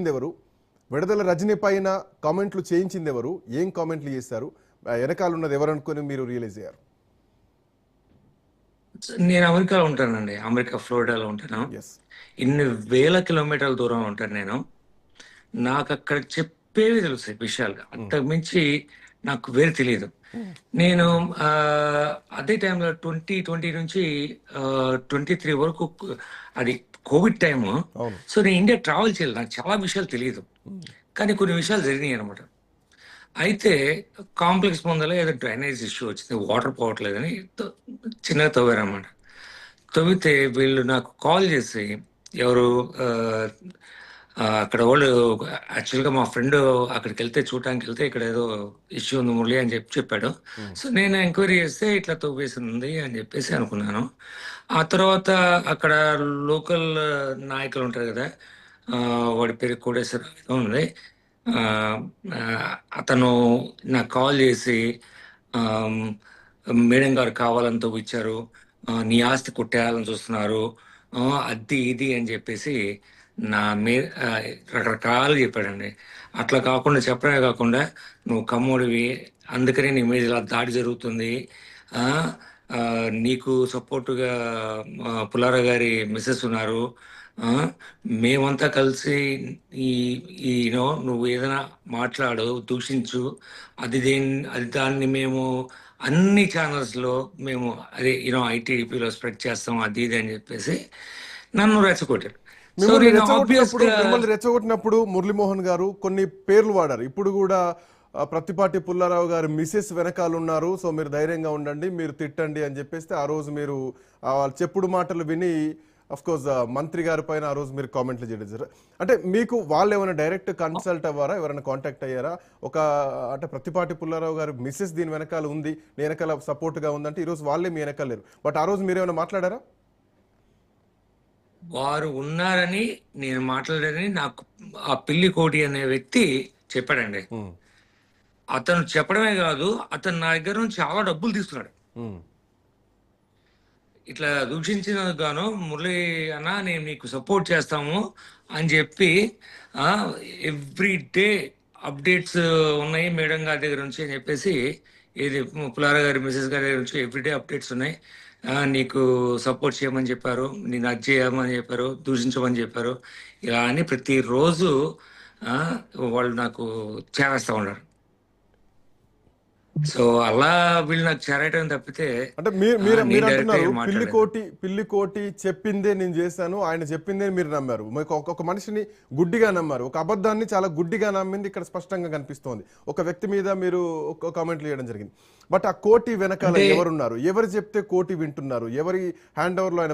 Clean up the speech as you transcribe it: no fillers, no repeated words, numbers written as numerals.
ఎవరు? విడుదల రజనీ పైన కామెంట్లు చేయించింది ఎవరు? ఏం కామెంట్లు చేశారు? వెనకాల ఉన్నది ఎవరు అనుకుని మీరు రియలైజ్ అయ్యారు? నేను అమెరికాలో ఉంటానండి. అమెరికా ఫ్లోరిడాలో ఉంటాను. యెస్. ఇన్ని వేల కిలోమీటర్ల దూరంలో ఉంటాను నేను. నాకక్కడ చెప్పేవి తెలుస్తాయి విషయాలు. హ్మ్. అంతకు మించి నాకు వేరే తెలీదు. హ్మ్. నేను అదే టైంలో 2020 నుంచి 23 వరకు అది కోవిడ్ టైము. అవును. సో, నేను ఇండియా ట్రావెల్ చేయలేదు. నాకు చాలా విషయాలు తెలీదు. హ్మ్. కానీ కొన్ని విషయాలు జరిగినాయనమాట. అయితే కాంప్లెక్స్ ముందల ఏదో డ్రైనేజ్ ఇష్యూ వచ్చింది. వాటర్ పోవట్లేదని చిన్నగా తవ్వారనమాట. తవ్వితే వీళ్ళు నాకు కాల్ చేసి ఎవరు ఆహ్, అక్కడ వాళ్ళు యాక్చువల్‌గా మా ఫ్రెండ్ అక్కడికెళ్తే చూడటానికెళ్తే ఇక్కడ ఏదో ఇష్యూ ఉంది మురళి అని చెప్పాడు. హ్మ్. సో, నేను ఎంక్వైరీ చేస్తే ఇట్లా తవ్వేసింది అని చెప్పేసి అనుకున్నాను. ఆ తర్వాత అక్కడ లోకల్ నాయకులు ఉంటారు కదా! వాడి పేరు కోటేశ్వరరావు ఏదో ఉంది. ఆహ్, అతను నాకు కాల్ చేసి ఆహ్, మేడం గారు కావాలని తవ్విచ్చారు. నీ ఆస్తి కొట్టేయాలని చూస్తున్నారు. అది ఇది అని చెప్పేసి నా మీ రకరకాలుగా చెప్పాడండి. అట్లా కాకుండా చెప్పడమే కాకుండా నువ్వు కమ్మోడివి, అందుకనే నీ మీద ఇలా దాడి జరుగుతుంది. ఆ! నీకు సపోర్ట్‌గా పుల్లారావు గారి మిసెస్ ఉన్నారు. ఆ! మేమంతా కలిసి ఈ ఈ నువ్వు ఏదైనా మాట్లాడు, దూషించు. అది దాన్ని మేము అన్ని ఛానల్స్‌లో మేము అదే ఐటీడీపీలో స్ప్రెడ్ చేస్తాం అది ఇది అని చెప్పేసి నన్ను రెచ్చగొట్టాడు. సో, నేను ఆబ్వియస్‌గా మిమ్మల్ని రెచ్చగొట్టినప్పుడు మురళీమోహన్ గారు కొన్ని పేర్లు వాడారు. ఇప్పుడు గూడా ప్రత్తిపాటి పుల్లారావు గారి మిసెస్ వెనకాలున్నారు. సో, మీరు ధైర్యంగా ఉండండి. మీరు తిట్టండి అని చెప్పేస్తే ఆ రోజు మీరు వాళ్ళ చెప్పుడు మాటలు విని ఆఫ్‌కోర్స్ మంత్రి గారి పైన ఆ రోజు మీరు కామెంట్లు చేయడం అంటే మీకు వాళ్ళేమైనా డైరెక్ట్ కన్సల్ట్ అవ్వారా? ఎవరైనా కాంటాక్ట్ అయ్యారా? అంటే ప్రత్తిపాటి పుల్లారావు గారి మిసెస్ దీని వెనకాల ఉంది. నీ వెనకాల సపోర్ట్‌గా ఉందంటే ఈరోజు వాళ్ళే మీ వెనకాల లేరు. బట్ ఆ రోజు మీరేమైనా మాట్లాడారా? వారు ఉన్నారని నేను మాట్లాడానని నాకు ఆ పిల్లి కోటి అనే వ్యక్తి చెప్పాడండి. హ్మ్. అతను చెప్పడమే కాదు, అతను నా దగ్గర నుంచి చాలా డబ్బులు తీసుకున్నాడు. హ్మ్. ఇట్లా దూషించినందుకు గాను మురళి అన్న నేను నీకు సపోర్ట్ చేస్తాము అని చెప్పి ఎవ్రీ డే అప్డేట్స్ ఉన్నాయి మేడం గారి దగ్గర నుంచి అని చెప్పేసి ఇది పుల్లారా గారి మిసెస్ గారి దగ్గర నుంచి ఎవ్రీడే అప్డేట్స్ ఉన్నాయి. నీకు సపోర్ట్ చేయమని చెప్పారు, నేను అది చేయమని చెప్పారు, దూషించమని చెప్పారు. ఇలా అని ప్రతిరోజు ఆ, వాళ్ళు నాకు చేరేస్తా ఉన్నారు. సో, అలా వీళ్ళు నాకు చేరటం తప్పితే అంటే మీరు మీరు నేను మీరు డైరెక్ట్‌గా అంటున్నారు ఏం మాట్లాడలేదు. పిల్లి కోటి చెప్పిందే నేను చేశాను. ఆయన చెప్పిందే మీరు నమ్మారు. మీకు ఒక మనిషిని గుడ్డిగా నమ్మారు. ఒక అబద్ధాన్ని చాలా గుడ్డిగా నమ్మింది ఇక్కడ స్పష్టంగా కనిపిస్తోంది. ఒక వ్యక్తి మీద మీరు ఒక కామెంట్లు చేయడం జరిగింది. బట్ ఆ కోటి వెనకాల అంటే ఎవరున్నారు? ఎవరు చెప్తే కోటి వింటున్నారు? ఎవరి హ్యాండ్ ఓవర్‌లో ఆయన